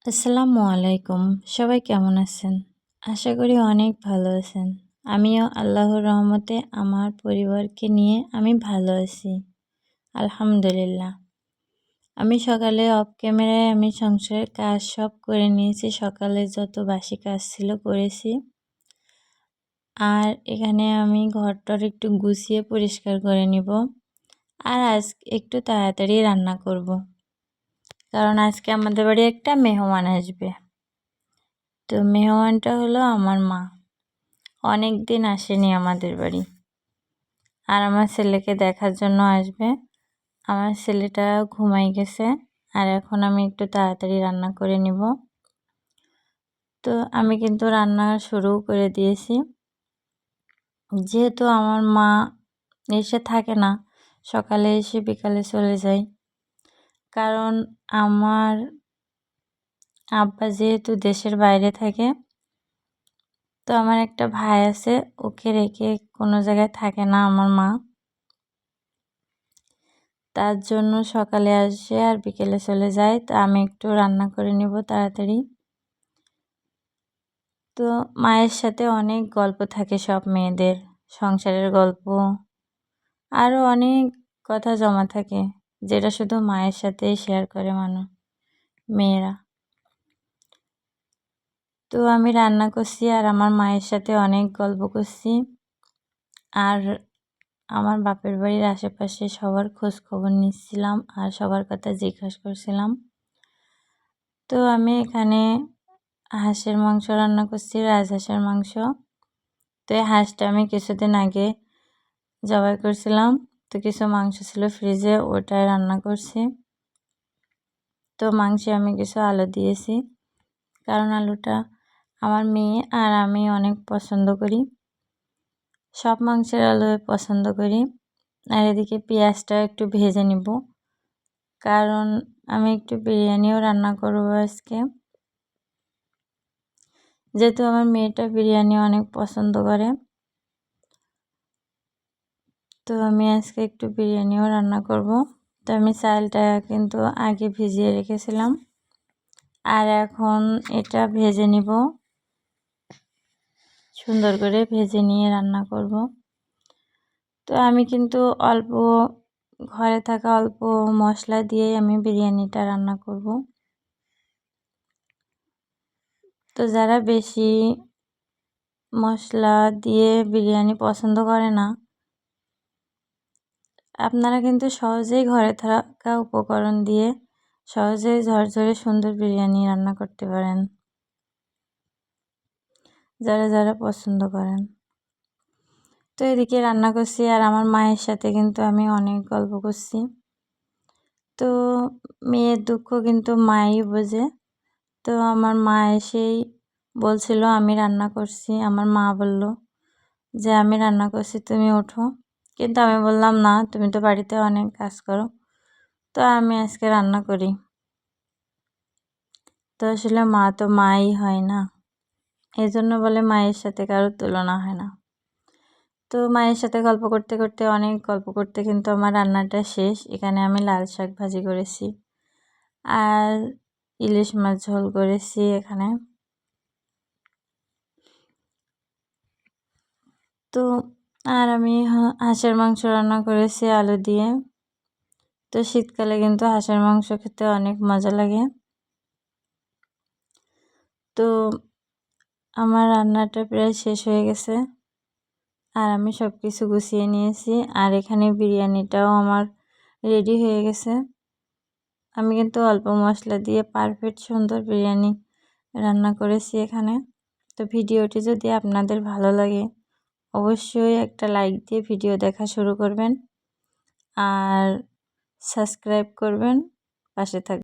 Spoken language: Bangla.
আসসালামু আলাইকুম। সবাই কেমন আছেন? আশা করি অনেক ভালো আছেন। আমিও আল্লাহর রহমতে আমার পরিবারকে নিয়ে আমি ভালো আছি। আলহামদুলিল্লাহ। আমি সকালে অফ ক্যামেরায় আমি সংসারের কাজ সব করে নিয়েছি। সকালে যত বাসি কাজ ছিল করেছি। আর এখানে আমি ঘরটর একটু গুছিয়ে পরিষ্কার করে নিব। আর আজ একটু তাড়াতাড়ি রান্না করব। কারণ আজকে আমাদের বাড়ি একটা মেহমান আসবে। তো মেহমানটা হলো আমার মা। অনেক দিন আসেনি আমাদের বাড়ি। আর আমার ছেলেকে দেখার জন্য আসবে। আমার ছেলেটা ঘুমাই গেছে। আর এখন আমি একটু তাড়াতাড়ি রান্না করে নিব। তো আমি কিন্তু রান্না শুরু করে দিয়েছি। যেহেতু আমার মা এসে থাকে না, সকালে এসে বিকালে চলে যায়। কারণ আমার আব্বা যেহেতু দেশের বাইরে থাকে, তো আমার একটা ভাই আছে, ওকে রেখে কোনো জায়গায় থাকে না আমার মা। তার জন্য সকালে আসে আর বিকেলে চলে যায়। তা আমি একটু রান্না করে নিব তাড়াতাড়ি। তো মায়ের সাথে অনেক গল্প থাকে সব মেয়েদের, সংসারের গল্প, আরও অনেক কথা জমা থাকে, যেটা শুধু মায়ের সাথেই শেয়ার করে মেয়েরা। তো আমি রান্না করছি আর আমার মায়ের সাথে অনেক গল্প করছি। আর আমার বাপের বাড়ির আশেপাশে সবার খোঁজ খবর নিচ্ছিলাম আর সবার কথা জিজ্ঞাসা করছিলাম। তো আমি এখানে হাঁসের মাংস রান্না করছি, রাজহাঁসের মাংস। তো এই হাঁসটা আমি কিছুদিন আগে জবাই করছিলাম। তো কিছু মাংস ছিল ফ্রিজে, ওটাই রান্না করছি। তো মাংসে আমি কিছু আলু দিয়েছি, কারণ আলুটা আমার মেয়ে আর আমি অনেক পছন্দ করি। সব মাংসের আলু পছন্দ করি। আর এদিকে পেঁয়াজটা একটু ভেজে নিব, কারণ আমি একটু বিরিয়ানিও রান্না করব আজকে। যেহেতু আমার মেয়েটা বিরিয়ানি অনেক পছন্দ করে, তো আমি আজকে একটু বিরিয়ানিও রান্না করব। তো আমি চালটা কিন্তু আগে ভিজিয়ে রেখেছিলাম, আর এখন এটা ভেজে নিব। সুন্দর করে ভেজে নিয়ে রান্না করব। তো আমি কিন্তু ঘরে থাকা অল্প মশলা দিয়ে আমি বিরিয়ানিটা রান্না করব। তো যারা বেশি মশলা দিয়ে বিরিয়ানি পছন্দ করে না, আপনারা কিন্তু সহজেই ঘরে থাকা উপকরণ দিয়ে সহজেই ঝরঝরে সুন্দর বিরিয়ানি রান্না করতে পারেন, যারা যারা পছন্দ করেন। তো এদিকে রান্না করছি আর আমার মায়ের সাথে কিন্তু আমি অনেক গল্প করছি। তো মেয়ের দুঃখ কিন্তু মাই বোঝে। তো আমার মা এসেই বলছিল আমি রান্না করছি। আমার মা বলল যে আমি রান্না করছি, তুমি ওঠো। কিন্তু আমি বললাম না, তুমি তো বাড়িতে অনেক কাজ করো, তো আমি আজকে রান্না করি। তো আসলে মা তো মাই হয় না, এই জন্য বলে মায়ের সাথে কারোর তুলনা হয় না। তো মায়ের সাথে গল্প করতে করতে অনেক গল্প করতে কিন্তু আমার রান্নাটা শেষ। এখানে আমি লাল শাক ভাজি করেছি আর ইলিশ মাছ ঝোল করেছি এখানে। তো আর আমি হাঁসের মাংস রান্না করেছি আলু দিয়ে। তো শীতকালে কিন্তু হাঁসের মাংস খেতে অনেক মজা লাগে। তো আমার রান্নাটা প্রায় শেষ হয়ে গেছে আর আমি সব কিছু গুছিয়ে নিয়েছি। আর এখানে বিরিয়ানিটাও আমার রেডি হয়ে গেছে। আমি কিন্তু অল্প মশলা দিয়ে পারফেক্ট সুন্দর বিরিয়ানি রান্না করেছি এখানে। তো ভিডিওটি যদি আপনাদের ভালো লাগে, অবশ্যই একটা লাইক দিয়ে ভিডিও দেখা শুরু করবেন আর সাবস্ক্রাইব করবেন, পাশে থাকবেন।